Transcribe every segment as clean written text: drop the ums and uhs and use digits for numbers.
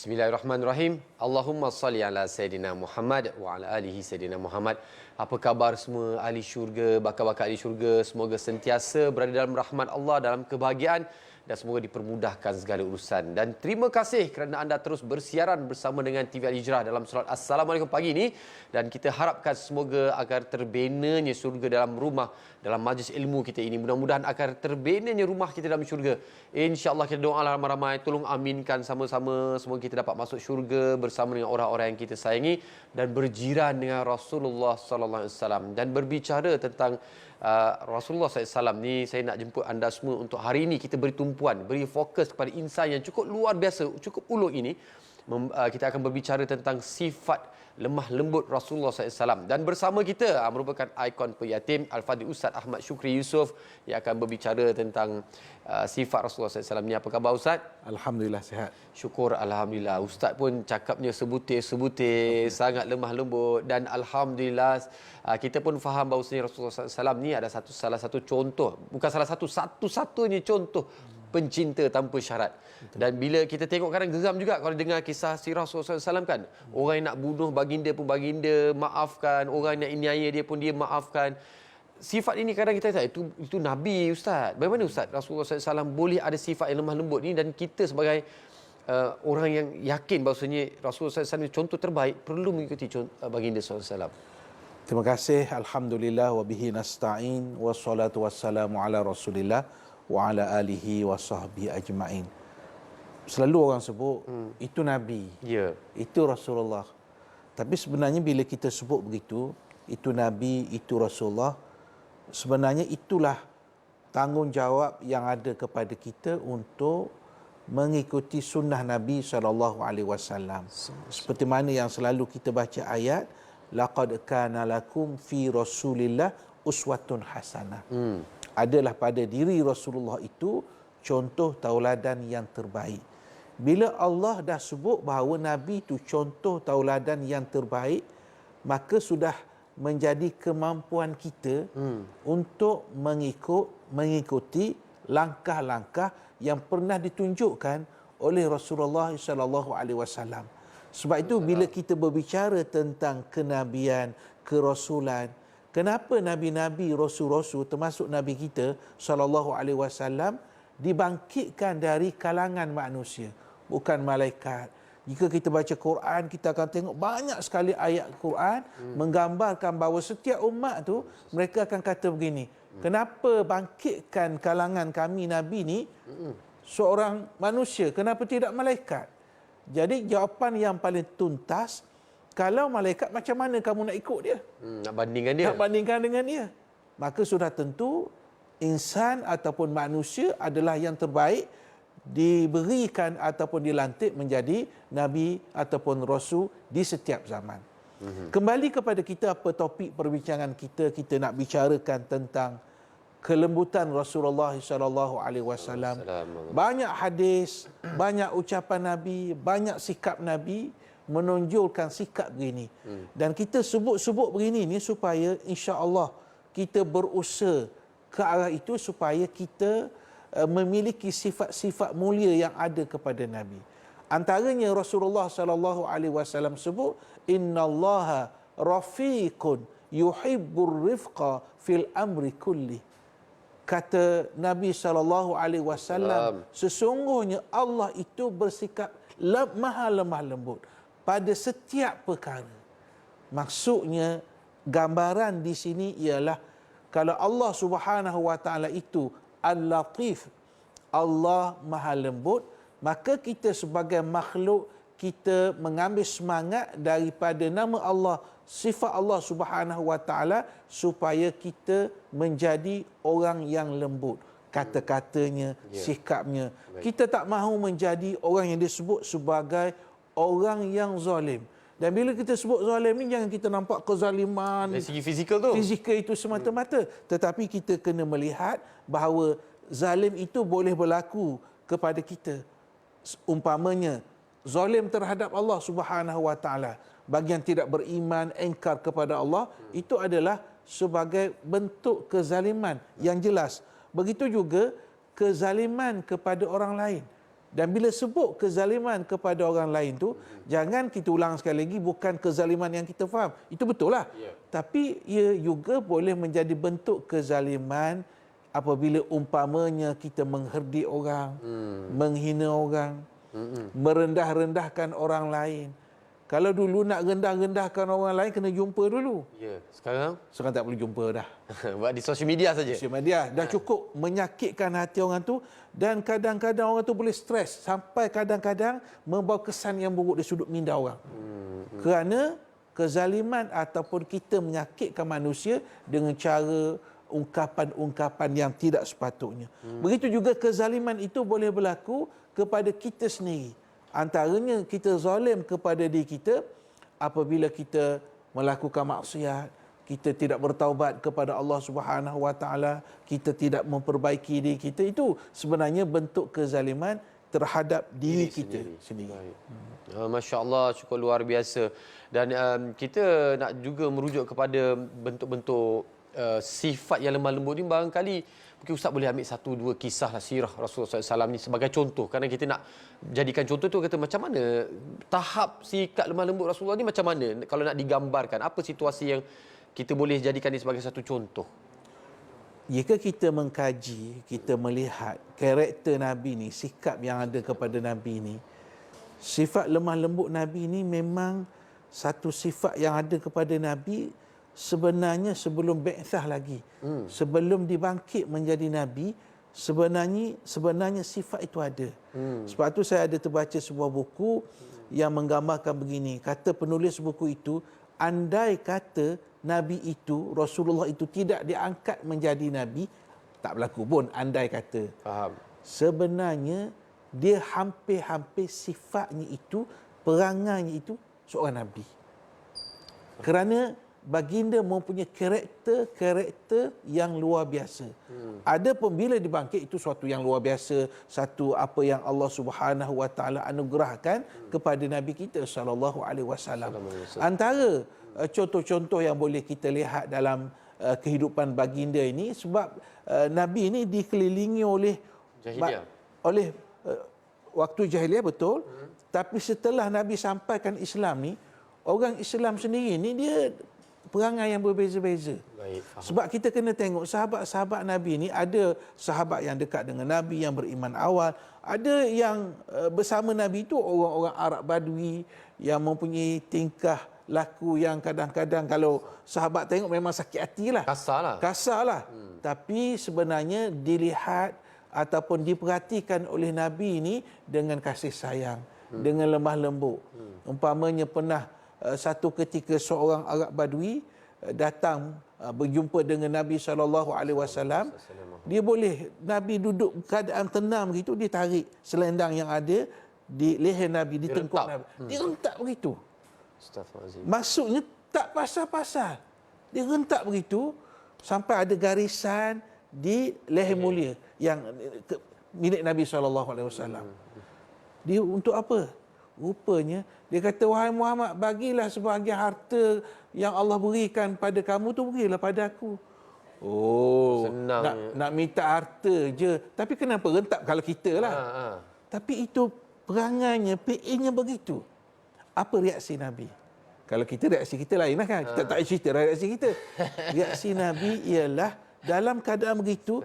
Bismillahirrahmanirrahim. Allahumma salli ala Sayyidina Muhammad wa ala alihi Sayyidina Muhammad. Apa khabar semua ahli syurga, bakal-bakal ahli syurga? Semoga sentiasa berada dalam rahmat Allah, dalam kebahagiaan dan semoga dipermudahkan segala urusan. Dan terima kasih kerana anda terus bersiaran bersama dengan TV Al-Hijrah dalam solat Assalamualaikum pagi ini. Dan kita harapkan semoga agar terbenanya syurga dalam rumah, dalam majlis ilmu kita ini. Mudah-mudahan agar terbenanya rumah kita dalam syurga. InsyaAllah kita doa ramai-ramai, tolong aminkan sama-sama. Semoga kita dapat masuk syurga bersama dengan orang-orang yang kita sayangi dan berjiran dengan Rasulullah sallallahu alaihi wasallam. Dan berbicara tentang Rasulullah SAW ni, saya nak jemput anda semua untuk hari ini kita beri tumpuan, beri fokus kepada insan yang cukup luar biasa, cukup ulung ini. Kita akan berbicara tentang sifat lemah lembut Rasulullah SAW. Dan bersama kita merupakan ikon penyatim Al-Fadhil Ustaz Ahmad Syukri Yusof yang akan berbicara tentang sifat Rasulullah SAW ni. Apa khabar Ustaz? Alhamdulillah sihat. Syukur Alhamdulillah. Ustaz pun cakapnya sebutir-sebutir, sangat lemah lembut. Dan Alhamdulillah kita pun faham bahawasanya Rasulullah SAW ni ada salah satu contoh, bukan salah satu, satu-satunya contoh pencinta tanpa syarat. Dan bila kita tengok kadang geram juga kalau dengar kisah sirah Rasulullah SAW kan. Orang yang nak bunuh baginda pun baginda maafkan, orang yang nak iniaya dia pun dia maafkan. Sifat ini kadang kita kata itu Nabi Ustaz. Bagaimana Ustaz Rasulullah SAW boleh ada sifat yang lemah lembut ni, dan kita sebagai orang yang yakin bahawasanya Rasulullah SAW contoh terbaik perlu mengikuti baginda SAW. Terima kasih. Alhamdulillah wa bihi nasta'in wassalatu wassalamu ala Rasulillah wa ala alihi wa sahbihi ajma'in. Selalu orang sebut itu Nabi, itu Rasulullah. Tapi sebenarnya bila kita sebut begitu, itu Nabi, itu Rasulullah, sebenarnya itulah tanggungjawab yang ada kepada kita untuk mengikuti sunnah Nabi SAW. Seperti mana yang selalu kita baca ayat, laqad kana lakum fi Rasulillah uswatun hasanah. Adalah pada diri Rasulullah itu contoh tauladan yang terbaik. Bila Allah dah sebut bahawa Nabi itu contoh tauladan yang terbaik, maka sudah menjadi kemampuan kita untuk mengikuti langkah-langkah yang pernah ditunjukkan oleh Rasulullah SAW. Sebab itu bila kita berbicara tentang kenabian, kerasulan, kenapa nabi-nabi, rasul-rasul termasuk nabi kita SAW dibangkitkan dari kalangan manusia, bukan malaikat. Jika kita baca Quran, kita akan tengok banyak sekali ayat Quran menggambarkan bahawa setiap umat tu mereka akan kata begini, kenapa bangkitkan kalangan kami nabi ni seorang manusia, kenapa tidak malaikat? Jadi jawapan yang paling tuntas, kalau malaikat macam mana kamu nak ikut dia? Nak bandingkan dia? Nak bandingkan dengan dia. Maka sudah tentu insan ataupun manusia adalah yang terbaik diberikan ataupun dilantik menjadi Nabi ataupun Rasul di setiap zaman. Kembali kepada kita, apa topik perbincangan kita? Kita nak bicarakan tentang kelembutan Rasulullah SAW. Banyak hadis, banyak ucapan Nabi, banyak sikap Nabi menonjolkan sikap begini. Dan kita sebut-sebut begini ni supaya insya-Allah kita berusaha ke arah itu, supaya kita memiliki sifat-sifat mulia yang ada kepada Nabi. Antaranya Rasulullah SAW sebut, innallaha rafiqun yuhibbur rifqa fil amri kulli. Kata Nabi SAW, sesungguhnya Allah itu bersikap maha lemah lembut pada setiap perkara. Maksudnya gambaran di sini ialah kalau Allah Subhanahu wa taala itu Al-Latif, Allah maha lembut, maka kita sebagai makhluk, kita mengambil semangat daripada nama Allah, sifat Allah Subhanahu wa taala, supaya kita menjadi orang yang lembut, kata-katanya, sikapnya. Kita tak mahu menjadi orang yang disebut sebagai orang yang zalim. Dan bila kita sebut zalim ni, jangan kita nampak kezaliman dari segi fizikal tu. Fizikal itu semata-mata. Tetapi kita kena melihat bahawa zalim itu boleh berlaku kepada kita. Umpamanya, zalim terhadap Allah Subhanahu wa taala. Bagi yang tidak beriman, engkar kepada Allah, itu adalah sebagai bentuk kezaliman yang jelas. Begitu juga kezaliman kepada orang lain. Dan bila sebut kezaliman kepada orang lain tu, jangan kita ulang sekali lagi, bukan kezaliman yang kita faham. Itu betul lah. Tapi ia juga boleh menjadi bentuk kezaliman apabila umpamanya kita mengherdik orang, menghina orang, merendah-rendahkan orang lain. Kalau dulu nak rendah-rendahkan orang lain, kena jumpa dulu. Ya, sekarang Sekarang tak perlu jumpa dah. buat di sosial media saja. Sosial media dah cukup menyakitkan hati orang tu, dan kadang-kadang orang tu boleh stres sampai kadang-kadang membawa kesan yang buruk di sudut minda orang. Kerana kezaliman ataupun kita menyakitkan manusia dengan cara ungkapan-ungkapan yang tidak sepatutnya. Begitu juga kezaliman itu boleh berlaku kepada kita sendiri. Antaranya kita zalim kepada diri kita apabila kita melakukan maksiat, kita tidak bertaubat kepada Allah Subhanahu Wa Taala, kita tidak memperbaiki diri kita, itu sebenarnya bentuk kezaliman terhadap diri kita sendiri. Masya Allah, cukup luar biasa. Dan kita nak juga merujuk kepada bentuk-bentuk sifat yang lemah lembut ni. Barangkali mungkin Ustaz boleh ambil satu dua kisah lah sirah Rasulullah SAW ni sebagai contoh. Kerana kita nak jadikan contoh tu, kata macam mana tahap sikap lemah lembut Rasulullah ni, macam mana kalau nak digambarkan, apa situasi yang kita boleh jadikan ini sebagai satu contoh? Jika kita mengkaji, kita melihat karakter Nabi ni, sikap yang ada kepada Nabi ni, sifat lemah lembut Nabi ni memang satu sifat yang ada kepada Nabi sebenarnya sebelum bi'tsah lagi. Sebelum dibangkit menjadi Nabi, sebenarnya sifat itu ada. Sebab tu saya ada terbaca sebuah buku yang menggambarkan begini. Kata penulis buku itu, andai kata Nabi itu, Rasulullah itu tidak diangkat menjadi Nabi, tak berlaku pun andai kata. Faham. Sebenarnya dia hampir-hampir sifatnya itu, perangainya itu seorang Nabi. Kerana baginda mempunyai karakter yang luar biasa. Adapun bila dibangkit, itu suatu yang luar biasa, satu apa yang Allah Subhanahu Wa Taala anugerahkan kepada Nabi kita sallallahu alaihi wasallam. Antara contoh-contoh yang boleh kita lihat dalam kehidupan baginda ini, sebab Nabi ini dikelilingi oleh waktu jahiliah, betul. Tapi setelah Nabi sampaikan Islam ni, orang Islam sendiri ni dia perangai yang berbeza-beza. Sebab kita kena tengok sahabat-sahabat Nabi ni, ada sahabat yang dekat dengan Nabi yang beriman awal, ada yang bersama Nabi itu orang-orang Arab Badui yang mempunyai tingkah laku yang kadang-kadang kalau sahabat tengok memang sakit hatilah. Kasar lah. Tapi sebenarnya dilihat ataupun diperhatikan oleh Nabi ini dengan kasih sayang, dengan lemah lembut. Umpamanya pernah satu ketika seorang Arab Badui datang berjumpa dengan Nabi SAW. Dia boleh, Nabi duduk keadaan tenang begitu, dia tarik selendang yang ada di leher Nabi, di tengkuk Nabi. Dia rentak begitu. Maksudnya tak pasal-pasal. Dia rentak begitu sampai ada garisan di leher mulia yang milik Nabi SAW. Dia untuk apa? Rupanya dia kata, wahai Muhammad, bagilah sebahagian harta yang Allah berikan pada kamu tu, berilah pada aku. Oh, senang nak minta harta je. Tapi kenapa rentak kalau kita lah. Tapi itu perangainya, PA-nya begitu. Apa reaksi Nabi? Kalau kita, reaksi kita lain lah kan. Kita tak cerita reaksi kita. Reaksi Nabi ialah dalam keadaan begitu,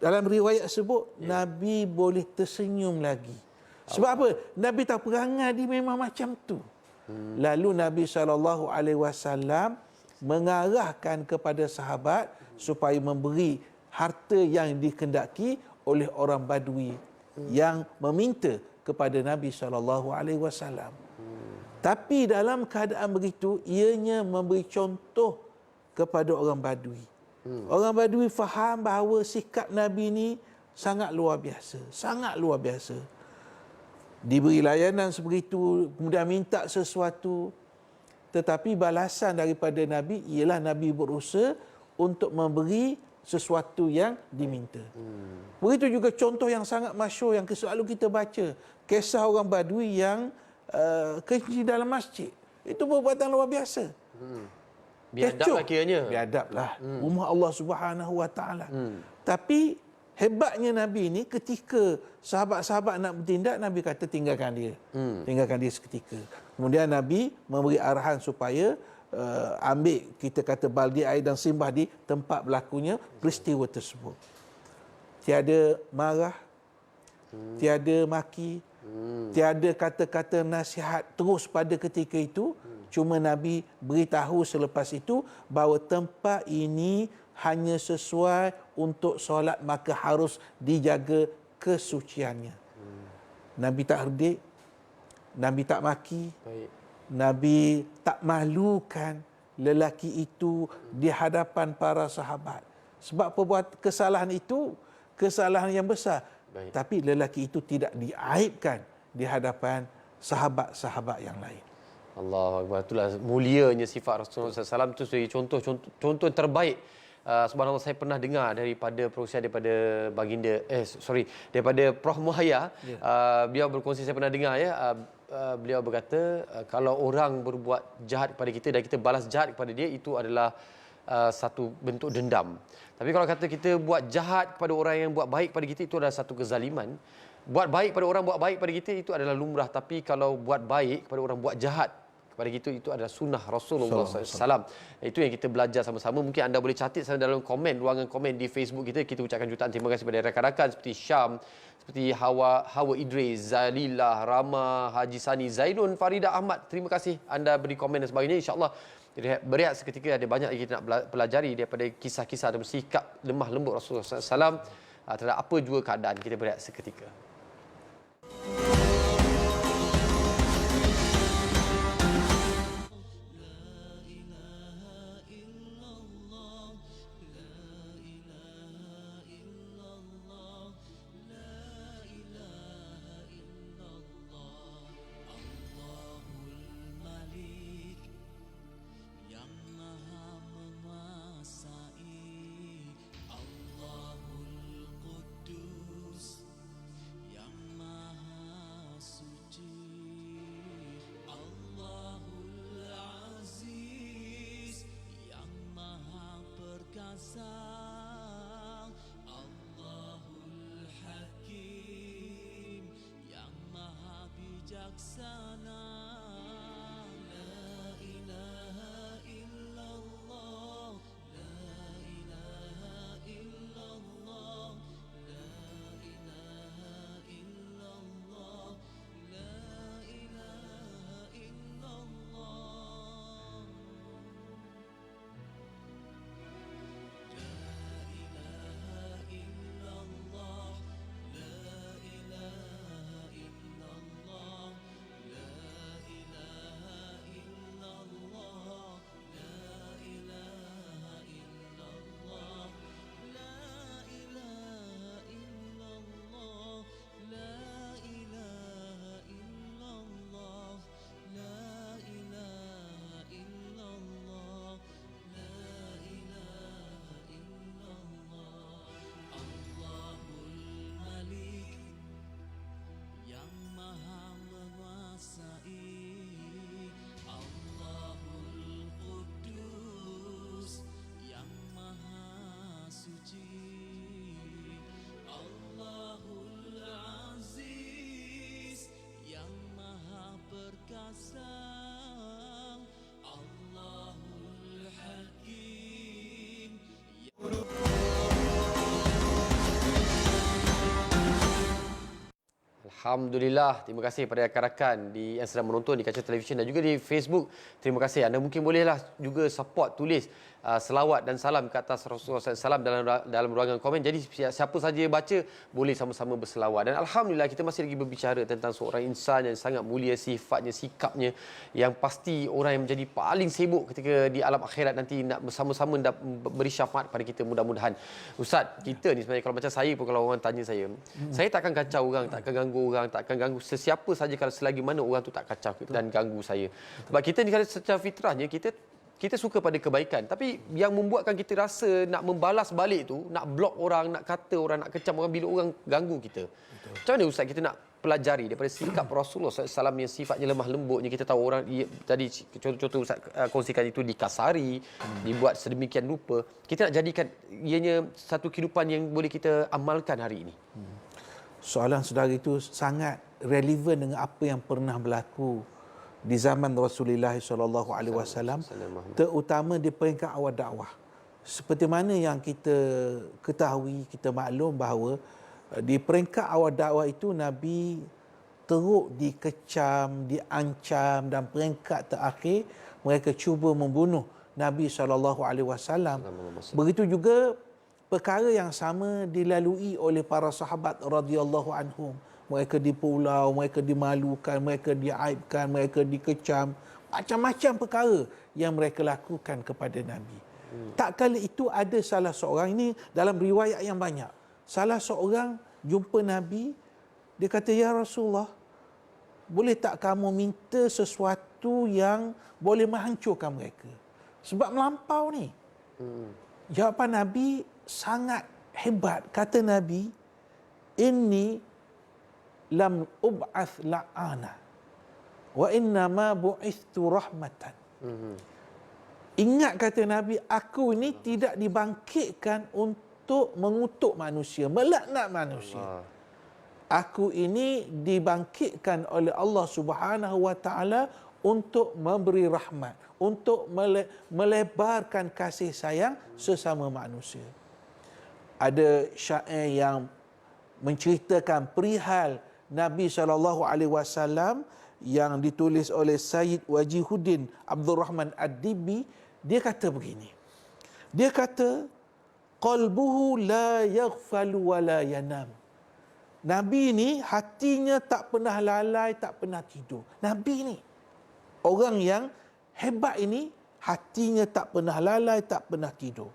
dalam riwayat sebut, Nabi boleh tersenyum lagi. Sebab apa? Nabi tahu perangai dia memang macam tu. Lalu Nabi SAW mengarahkan kepada sahabat supaya memberi harta yang dikehendaki oleh orang Badui yang meminta kepada Nabi SAW. Tapi dalam keadaan begitu, ianya memberi contoh kepada orang Badui. Orang Badui faham bahawa sikap Nabi ini sangat luar biasa. Sangat luar biasa. Diberi layanan sebegitu, kemudian minta sesuatu. Tetapi balasan daripada Nabi ialah Nabi berusaha untuk memberi sesuatu yang diminta. Begitu juga contoh yang sangat masyhur yang selalu kita baca. Kisah orang Badui yang kencing dalam masjid. Itu perbuatan luar biasa. Biadab lah kiranya. Biadab lah. Rumah Allah Subhanahu Wa Taala. Tapi Hebatnya Nabi ini ketika sahabat-sahabat nak bertindak, Nabi kata tinggalkan dia. Tinggalkan dia seketika. Kemudian Nabi memberi arahan supaya ambil, kita kata, baldi air dan simbah di tempat berlakunya peristiwa tersebut. Tiada marah, tiada maki, tiada kata-kata nasihat terus pada ketika itu. Cuma Nabi beritahu selepas itu bahawa tempat ini hanya sesuai untuk solat, maka harus dijaga kesuciannya. Nabi tak herdik, Nabi tak maki, Baik. Nabi tak malukan lelaki itu di hadapan para sahabat. Sebab perbuatan kesalahan itu kesalahan yang besar. Baik. Tapi lelaki itu tidak diaibkan di hadapan sahabat-sahabat yang lain. Allah Akbar. Itulah mulianya sifat Rasulullah SAW. Itu sebagai contoh yang terbaik. Subhanallah, saya pernah dengar daripada perkongsian daripada daripada Prof Muhaya. Beliau berkongsi, saya pernah dengar beliau berkata, kalau orang berbuat jahat kepada kita dan kita balas jahat kepada dia, itu adalah satu bentuk dendam. Tapi kalau kata kita buat jahat kepada orang yang buat baik pada kita, itu adalah satu kezaliman. Buat baik pada orang, buat baik pada kita, itu adalah lumrah. Tapi kalau buat baik kepada orang, buat jahat kepada kita, itu adalah sunnah Rasulullah SAW. Itu yang kita belajar sama-sama. Mungkin anda boleh catat sana dalam komen, ruangan komen di Facebook kita. Kita ucapkan jutaan terima kasih kepada rakan-rakan seperti Syam, seperti Hawa Idris, Zalilah, Rama, Haji Sani, Zainun, Farida Ahmad. Terima kasih anda beri komen dan sebagainya. InsyaAllah berehat seketika. Ada banyak lagi kita nak pelajari daripada kisah-kisah dan sikap lemah lembut Rasulullah SAW terhadap apa jua keadaan. Kita berehat seketika. Alhamdulillah, terima kasih kepada rakan-rakan yang sedang menonton di kaca televisyen dan juga di Facebook. Terima kasih. Anda mungkin bolehlah juga support, tulis selawat dan salam ke atas Rasulullah SAW dalam ruangan komen. Jadi siapa saja baca, boleh sama-sama berselawat. Dan Alhamdulillah, kita masih lagi berbicara tentang seorang insan yang sangat mulia sifatnya, sikapnya, yang pasti orang yang menjadi paling sibuk ketika di alam akhirat nanti nak bersama-sama beri syafaat pada kita, mudah-mudahan. Ustaz, kita ni sebenarnya, kalau macam saya pun, kalau orang tanya saya takkan kacau orang, takkan ganggu orang, takkan ganggu sesiapa saja kalau selagi mana orang tu tak kacau dan ganggu saya. Sebab kita ni secara fitrahnya kita suka pada kebaikan, tapi yang membuatkan kita rasa nak membalas balik tu, nak blok orang, nak kata orang, nak kecam orang bila orang ganggu kita. Betul. Macam mana Ustaz kita nak pelajari daripada sikap Rasulullah SAW yang sifatnya lemah lembutnya. Kita tahu orang tadi contoh-contoh Ustaz kongsikan itu dikasari, dibuat sedemikian rupa. Kita nak jadikan ianya satu kehidupan yang boleh kita amalkan hari ini. Soalan saudara itu sangat relevan dengan apa yang pernah berlaku di zaman Rasulullah SAW, terutama di peringkat awal dakwah. Seperti mana yang kita ketahui, kita maklum bahawa di peringkat awal dakwah itu Nabi teruk dikecam, diancam, dan peringkat terakhir mereka cuba membunuh Nabi SAW. Begitu juga perkara yang sama dilalui oleh para sahabat radhiyallahu anhum. Mereka dipulau, mereka dimalukan, mereka diaibkan, mereka dikecam. Macam-macam perkara yang mereka lakukan kepada Nabi. Tak kala itu ada salah seorang, ini dalam riwayat yang banyak. Salah seorang jumpa Nabi, dia kata, "Ya Rasulullah, boleh tak kamu minta sesuatu yang boleh menghancurkan mereka? Sebab melampau ni." Jawapan Nabi sangat hebat. Kata Nabi, "Inni lam ub'ath la'ana wa innama bu'ithtu rahmatan." Ingat, kata Nabi, aku ini tidak dibangkitkan untuk mengutuk manusia, melaknat manusia. Aku ini dibangkitkan oleh Allah Subhanahu wa taala untuk memberi rahmat, untuk melebarkan kasih sayang sesama manusia. Ada syair yang menceritakan perihal Nabi SAW yang ditulis oleh Sayyid Wajihuddin Abdul Rahman Ad-Dibi. Dia kata begini. Dia kata, qalbuhu la yaghfalu wa la yanam. Nabi ni hatinya tak pernah lalai, tak pernah tidur. Nabi ni, orang yang hebat ini, hatinya tak pernah lalai, tak pernah tidur.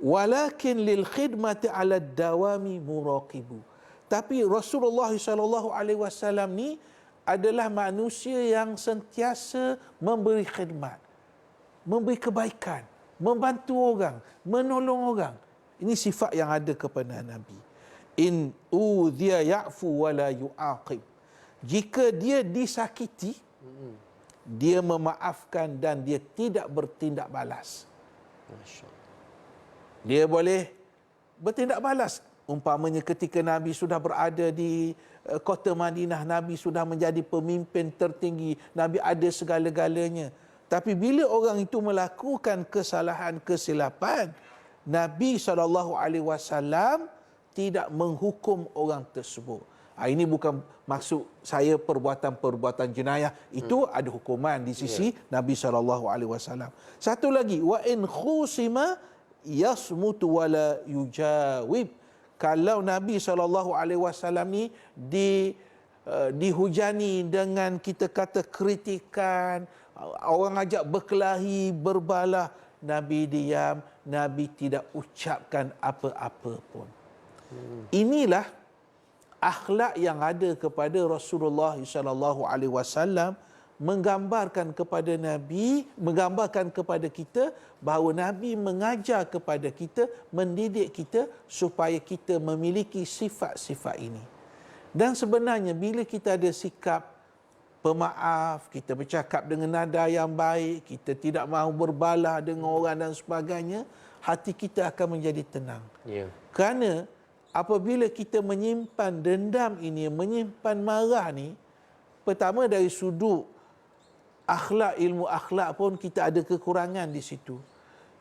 Walakin lil khidmati ala dawami muraqibu. Tapi Rasulullah SAW ni adalah manusia yang sentiasa memberi khidmat, memberi kebaikan, membantu orang, menolong orang. Ini sifat yang ada kepada Nabi. In udhiya ya'fu wa la yu'aqib. Jika dia disakiti, dia memaafkan dan dia tidak bertindak balas. Dia boleh bertindak balas. Umpamanya ketika Nabi sudah berada di kota Madinah, Nabi sudah menjadi pemimpin tertinggi, Nabi ada segala-galanya. Tapi bila orang itu melakukan kesalahan, kesilapan, Nabi SAW tidak menghukum orang tersebut. Ini bukan maksud saya perbuatan-perbuatan jenayah. Itu ada hukuman di sisi Nabi SAW. Satu lagi, wa in khusima yasmutu wa la yujawib. Kalau Nabi SAW ni dihujani dengan, kita kata, kritikan, orang ajak berkelahi, berbalah, Nabi diam, Nabi tidak ucapkan apa-apa pun. Inilah akhlak yang ada kepada Rasulullah SAW, menggambarkan kepada Nabi, menggambarkan kepada kita bahawa Nabi mengajar kepada kita, mendidik kita supaya kita memiliki sifat-sifat ini. Dan sebenarnya bila kita ada sikap pemaaf, kita bercakap dengan nada yang baik, kita tidak mahu berbalah dengan orang dan sebagainya, hati kita akan menjadi tenang. Kerana apabila kita menyimpan dendam ini, menyimpan marah ni, pertama dari sudut akhlak, ilmu akhlak pun kita ada kekurangan di situ.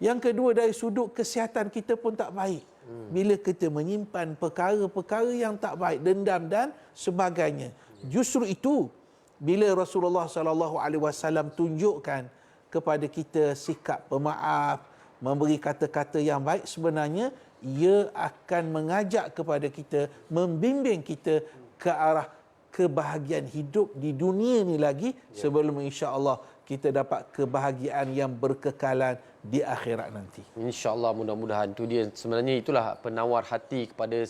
Yang kedua, dari sudut kesihatan kita pun tak baik. Bila kita menyimpan perkara-perkara yang tak baik, dendam dan sebagainya. Justru itu, bila Rasulullah SAW tunjukkan kepada kita sikap pemaaf, memberi kata-kata yang baik, sebenarnya ia akan mengajak kepada kita, membimbing kita ke arah kebahagiaan hidup di dunia ni lagi, sebelum insya-Allah kita dapat kebahagiaan yang berkekalan di akhirat nanti. InsyaAllah, mudah-mudahan. Itu dia, sebenarnya itulah penawar hati kepada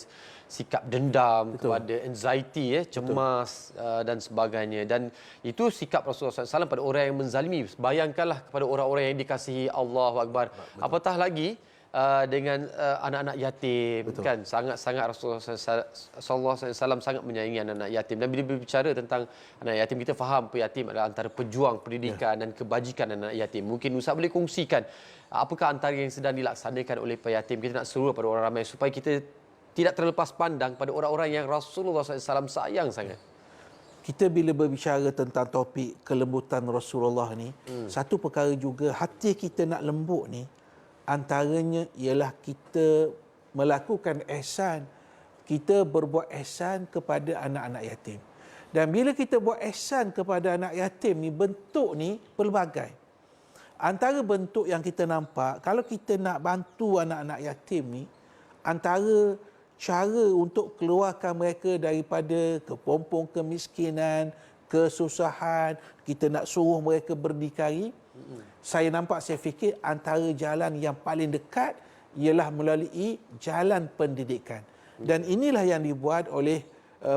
sikap dendam, kepada anxiety, cemas dan sebagainya. Dan itu sikap Rasulullah SAW pada orang yang menzalimi. Bayangkanlah kepada orang-orang yang dikasihi. Allahu Akbar. Apatah lagi dengan anak-anak yatim. Betul. Kan sangat-sangat Rasulullah sallallahu alaihi wasallam sangat menyayangi anak-anak yatim. Dan bila berbicara tentang anak yatim, kita faham yatim adalah antara pejuang pendidikan dan kebajikan anak yatim. Mungkin Ustaz boleh kongsikan apakah antara yang sedang dilaksanakan oleh yatim. Kita nak seru pada orang ramai supaya kita tidak terlepas pandang pada orang-orang yang Rasulullah SAW sayang sangat. Kita bila berbicara tentang topik kelembutan Rasulullah ni, satu perkara juga hati kita nak lembut ni, antaranya ialah kita melakukan ihsan, kita berbuat ihsan kepada anak-anak yatim. Dan bila kita buat ihsan kepada anak yatim ni, bentuk ni pelbagai. Antara bentuk yang kita nampak, kalau kita nak bantu anak-anak yatim ni, antara cara untuk keluarkan mereka daripada kepompong kemiskinan, kesusahan, kita nak suruh mereka berdikari. Saya fikir antara jalan yang paling dekat ialah melalui jalan pendidikan. Dan inilah yang dibuat oleh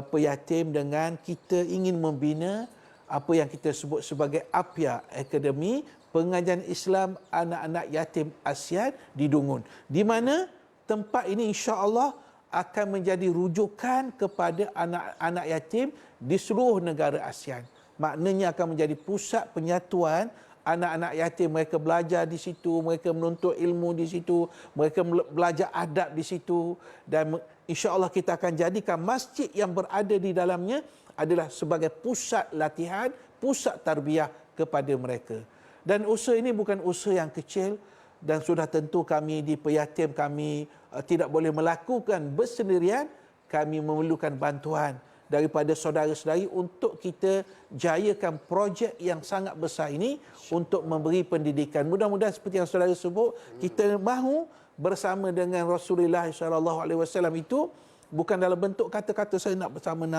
peyatim dengan kita ingin membina apa yang kita sebut sebagai APIA, Akademi Pengajian Islam Anak-anak Yatim ASEAN di Dungun. Di mana tempat ini insya-Allah akan menjadi rujukan kepada anak-anak yatim di seluruh negara ASEAN. Maknanya akan menjadi pusat penyatuan anak-anak yatim. Mereka belajar di situ, mereka menuntut ilmu di situ, mereka belajar adab di situ. Dan insya-Allah kita akan jadikan masjid yang berada di dalamnya adalah sebagai pusat latihan, pusat tarbiyah kepada mereka. Dan usaha ini bukan usaha yang kecil, dan sudah tentu kami di peyatim kami tidak boleh melakukan bersendirian. Kami memerlukan bantuan daripada saudara-saudari untuk kita jayakan projek yang sangat besar ini untuk memberi pendidikan. Mudah-mudahan seperti yang saudara sebut, kita mahu bersama dengan Rasulullah SAW itu bukan dalam bentuk kata-kata saya nak bersama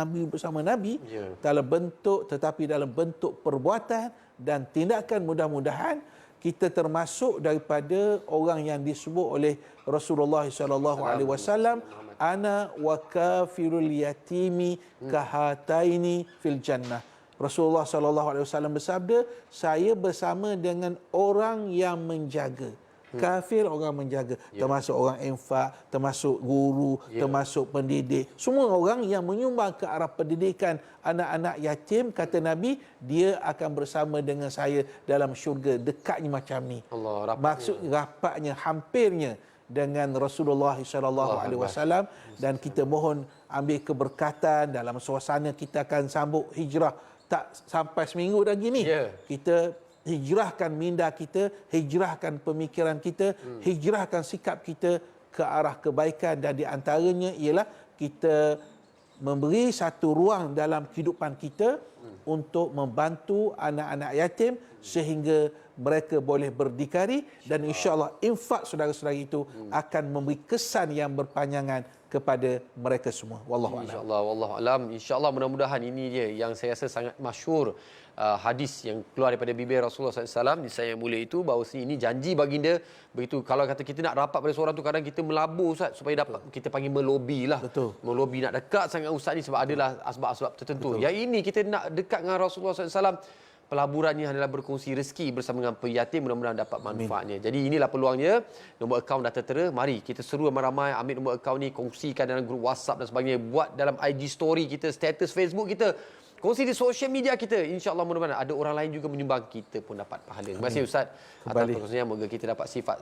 Nabi, dalam bentuk, tetapi dalam bentuk perbuatan dan tindakan. Mudah-mudahan kita termasuk daripada orang yang disebut oleh Rasulullah SAW, ana wa kafirul yatimi kahataini fil jannah. Rasulullah SAW bersabda, saya bersama dengan orang yang menjaga. Kafir orang menjaga, termasuk orang infak, termasuk guru, termasuk pendidik, semua orang yang menyumbang ke arah pendidikan anak-anak yatim. Kata Nabi, dia akan bersama dengan saya dalam syurga. Dekatnya macam ni. Maksud rapatnya, hampirnya dengan Rasulullah SAW. Dan kita mohon ambil keberkatan dalam suasana kita akan sambut hijrah. Tak sampai seminggu lagi ni, kita hijrahkan minda kita, hijrahkan pemikiran kita, hijrahkan sikap kita ke arah kebaikan. Dan di antaranya ialah kita memberi satu ruang dalam kehidupan kita untuk membantu anak-anak yatim sehingga mereka boleh berdikari. Dan insya-Allah infak saudara-saudara itu akan memberi kesan yang berpanjangan kepada mereka semua. Wallahu a'lam. Insya-Allah, wallahu a'lam. Insya-Allah, mudah-mudahan ini dia yang saya rasa sangat masyhur, hadis yang keluar daripada bibir Rasulullah SAW di saya yang mulia itu, bahawa ini janji baginda. Begitu kalau kata kita nak rapat pada seorang tu, kadang kita melabur Ustaz supaya dapat, kita panggil melobi lah. Melobi nak dekat sangat Ustaz ni sebab adalah asbab-asbab tertentu. Yang ini kita nak dekat dengan Rasulullah SAW, pelaburannya adalah berkongsi rezeki bersama dengan peyatim, mudah-mudahan dapat manfaatnya. Jadi inilah peluangnya. Nombor akaun dah tertera. Mari kita seru ramai-ramai ambil nombor akaun ni, kongsikan dalam grup WhatsApp dan sebagainya, buat dalam IG story kita, status Facebook kita, kongsi di social media kita. InsyaAllah mudah-mudahan ada orang lain juga menyumbang, kita pun dapat pahala. Terima kasih Ustaz atas perkongsiannya. Moga kita dapat sifat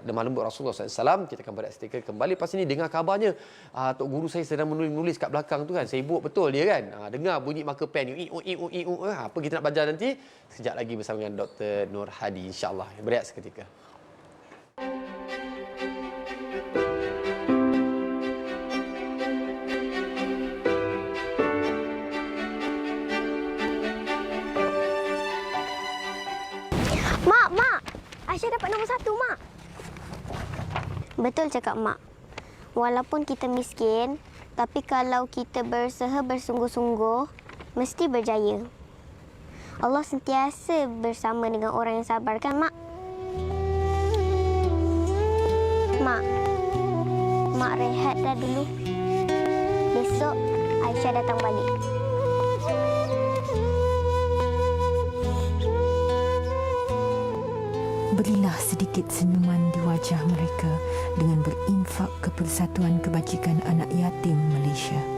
lemah lembut Rasulullah SAW. Kita akan berekstika kembali. Lepas ini dengar kabarnya Tok Guru saya sedang menulis kat belakang tu kan. Sibuk betul dia kan. Dengar bunyi marker pen. Apa kita nak belajar nanti? Sekejap lagi bersama dengan Dr. Nur Hadi, insyaAllah. Berehat seketika. Aisyah dapat nombor 1, Mak. Betul cakap Mak. Walaupun kita miskin, tapi kalau kita berusaha bersungguh-sungguh, mesti berjaya. Allah sentiasa bersama dengan orang yang sabar, kan, Mak? Mak rehat dah dulu. Besok Aisyah datang balik. Berilah sedikit senyuman di wajah wajah mereka dengan berinfak ke Persatuan Kebajikan Anak Yatim Malaysia.